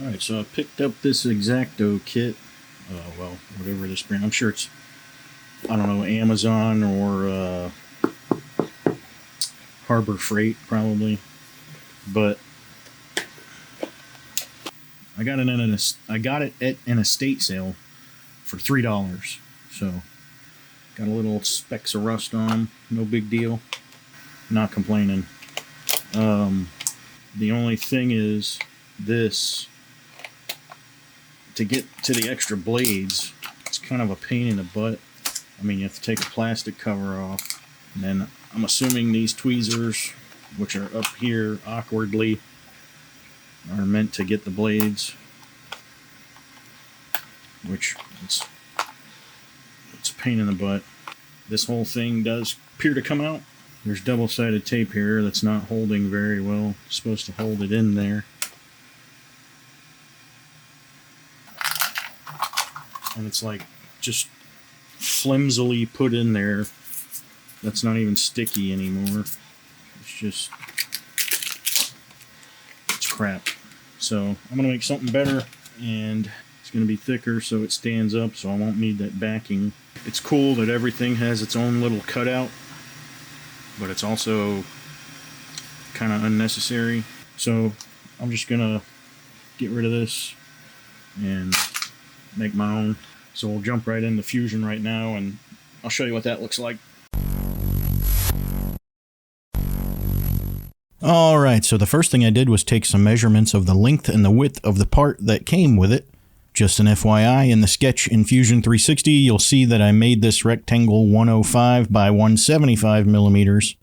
Alright, so I picked up this X-Acto kit. Well, whatever this brand. I'm sure it's, I don't know, Amazon or Harbor Freight, probably. But I got it at an estate sale for $3. So got a little specks of rust on them. No big deal. Not complaining. The only thing is this, to get to the extra blades, it's kind of a pain in the butt. I mean, you have to take a plastic cover off, and then I'm assuming these tweezers, which are up here awkwardly, are meant to get the blades, which it's a pain in the butt. This whole thing does appear to come out. There's double-sided tape here that's not holding very well. It's supposed to hold it in there. And it's like just flimsily put in there. That's not even sticky anymore. It's crap. So I'm going to make something better, and it's going to be thicker so it stands up, so I won't need that backing. It's cool that everything has its own little cutout, but it's also kind of unnecessary. So I'm just going to get rid of this and make my own. So we'll jump right into Fusion right now, and I'll show you what that looks like. Alright, so the first thing I did was take some measurements of the length and the width of the part that came with it. Just an FYI, in the sketch in Fusion 360, you'll see that I made this rectangle 105 by 175 millimeters.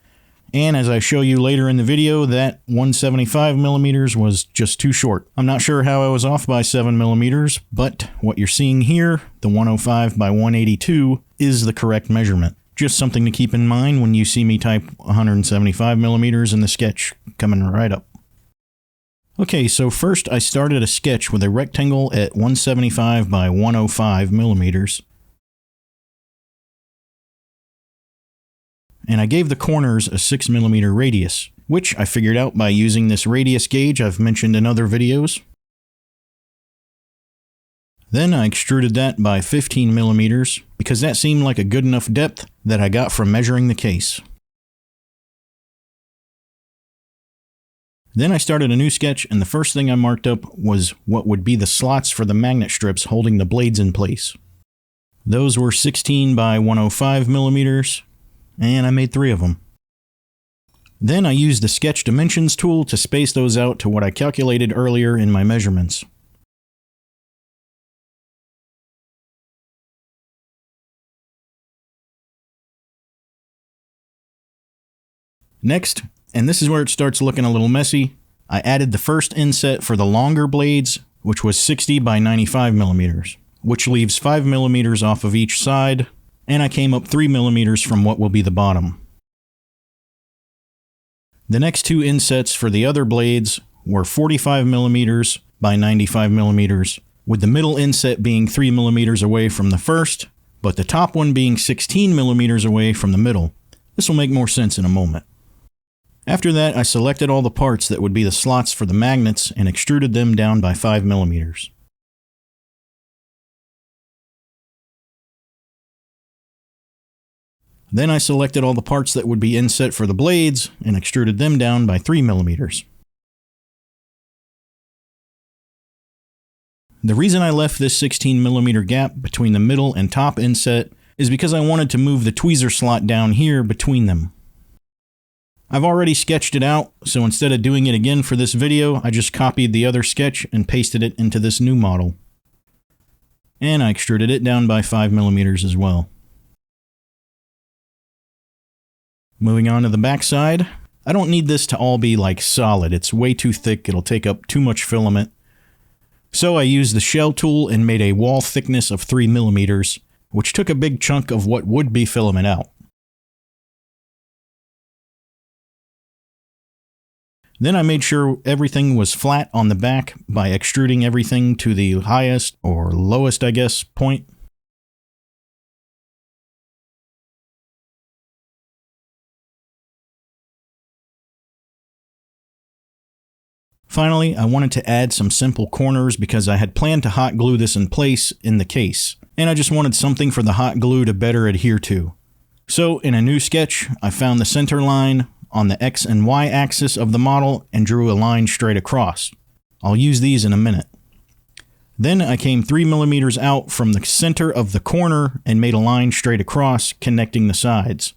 And as I show you later in the video, that 175 millimeters was just too short. I'm not sure how I was off by 7 millimeters, but what you're seeing here, the 105 by 182, is the correct measurement. Just something to keep in mind when you see me type 175 millimeters in the sketch coming right up. Okay, so first I started a sketch with a rectangle at 175 by 105 millimeters. And I gave the corners a 6 millimeter radius, which I figured out by using this radius gauge I've mentioned in other videos. Then I extruded that by 15 millimeters, because that seemed like a good enough depth that I got from measuring the case. Then I started a new sketch, and the first thing I marked up was what would be the slots for the magnet strips holding the blades in place. Those were 16 by 105 millimeters, and I made 3 of them. Then I used the Sketch Dimensions tool to space those out to what I calculated earlier in my measurements. Next, and this is where it starts looking a little messy, I added the first inset for the longer blades, which was 60 by 95 millimeters, which leaves 5 millimeters off of each side, and I came up 3 millimeters from what will be the bottom. The next 2 insets for the other blades were 45 millimeters by 95 millimeters, with the middle inset being 3 millimeters away from the first, but the top one being 16 millimeters away from the middle. This will make more sense in a moment. After that, I selected all the parts that would be the slots for the magnets and extruded them down by 5 millimeters. Then I selected all the parts that would be inset for the blades and extruded them down by 3 millimeters. The reason I left this 16 millimeter gap between the middle and top inset is because I wanted to move the tweezer slot down here between them. I've already sketched it out, so instead of doing it again for this video, I just copied the other sketch and pasted it into this new model. And I extruded it down by 5 millimeters as well. Moving on to the back side, I don't need this to all be like solid. It's way too thick, it'll take up too much filament. So I used the shell tool and made a wall thickness of 3 millimeters, which took a big chunk of what would be filament out. Then I made sure everything was flat on the back by extruding everything to the highest, or lowest I guess, point. Finally, I wanted to add some simple corners because I had planned to hot glue this in place in the case, and I just wanted something for the hot glue to better adhere to. So in a new sketch, I found the center line on the X and Y axis of the model and drew a line straight across. I'll use these in a minute. Then I came 3 millimeters out from the center of the corner and made a line straight across, connecting the sides.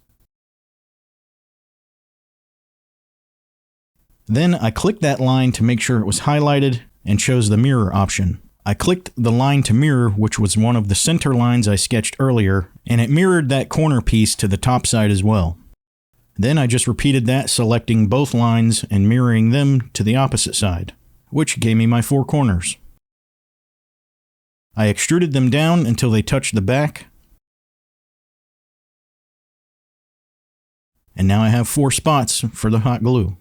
Then I clicked that line to make sure it was highlighted and chose the mirror option. I clicked the line to mirror, which was one of the center lines I sketched earlier, and it mirrored that corner piece to the top side as well. Then I just repeated that, selecting both lines and mirroring them to the opposite side, which gave me my 4 corners. I extruded them down until they touched the back, and now I have 4 spots for the hot glue.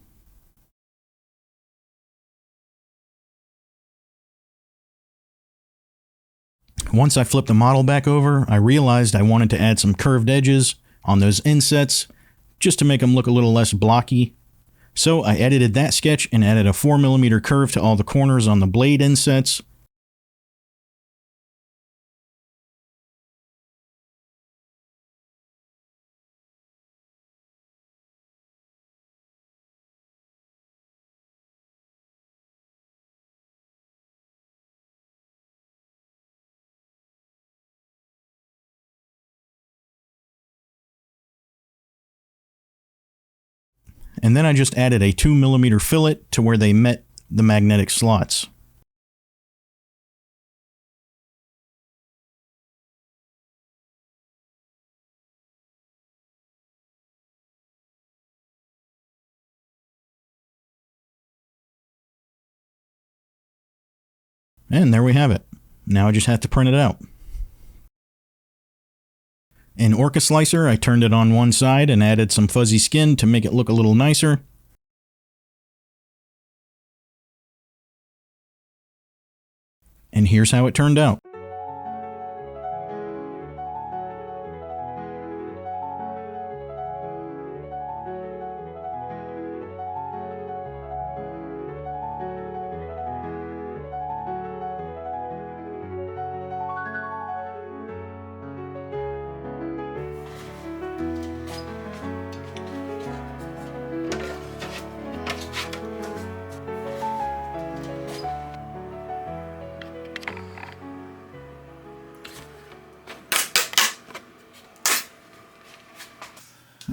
Once I flipped the model back over, I realized I wanted to add some curved edges on those insets just to make them look a little less blocky. So I edited that sketch and added a 4mm curve to all the corners on the blade insets. And then I just added a 2mm fillet to where they met the magnetic slots. And there we have it. Now I just have to print it out. In Orca Slicer, I turned it on one side and added some fuzzy skin to make it look a little nicer. And here's how it turned out.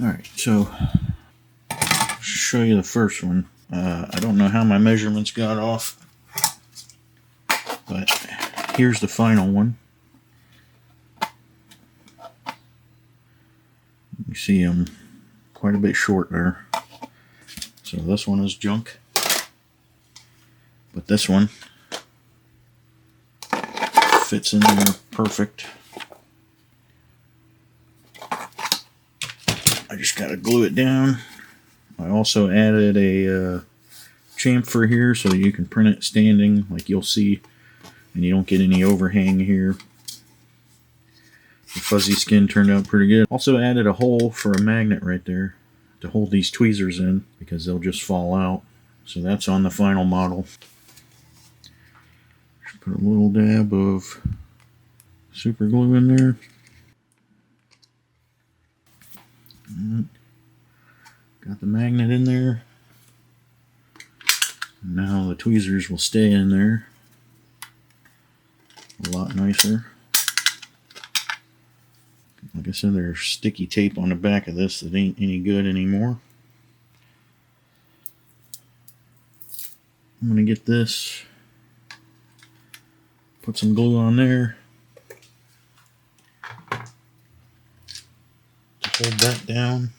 Alright, so show you the first one. I don't know how my measurements got off, but here's the final one. You see I'm quite a bit short there. So this one is junk, but this one fits in there perfect. I just gotta glue it down. I also added a chamfer here so you can print it standing like you'll see, and you don't get any overhang here. The fuzzy skin turned out pretty good. Also added a hole for a magnet right there to hold these tweezers in because they'll just fall out. So that's on the final model. Just put a little dab of super glue in there. Got the magnet in there. Now the tweezers will stay in there a lot nicer. Like I said, there's sticky tape on the back of this that ain't any good anymore. I'm gonna get this, put some glue on there to hold that down.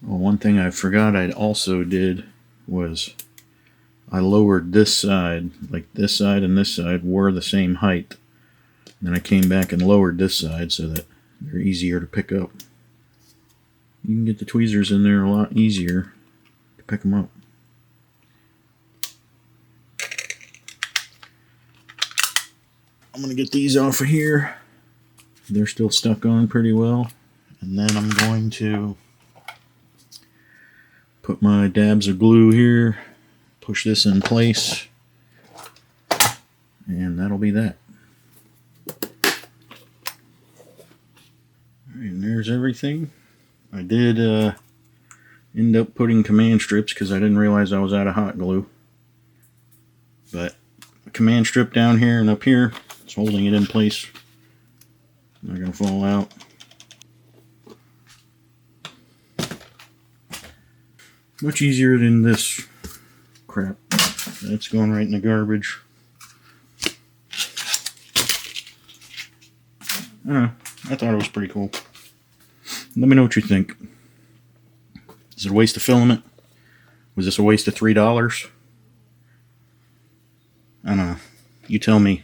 Well, one thing I forgot I also did was I lowered this side, like this side and this side were the same height. Then I came back and lowered this side so that they're easier to pick up. You can get the tweezers in there a lot easier to pick them up. I'm going to get these off of here. They're still stuck on pretty well. And then I'm going to put my dabs of glue here, push this in place, and that'll be that. Alright, and there's everything. I did end up putting command strips because I didn't realize I was out of hot glue. But a command strip down here and up here, it's holding it in place. Not going to fall out. Much easier than this crap. That's going right in the garbage. I thought it was pretty cool. Let me know what you think. Is it a waste of filament? Was this a waste of $3? I don't know. You tell me.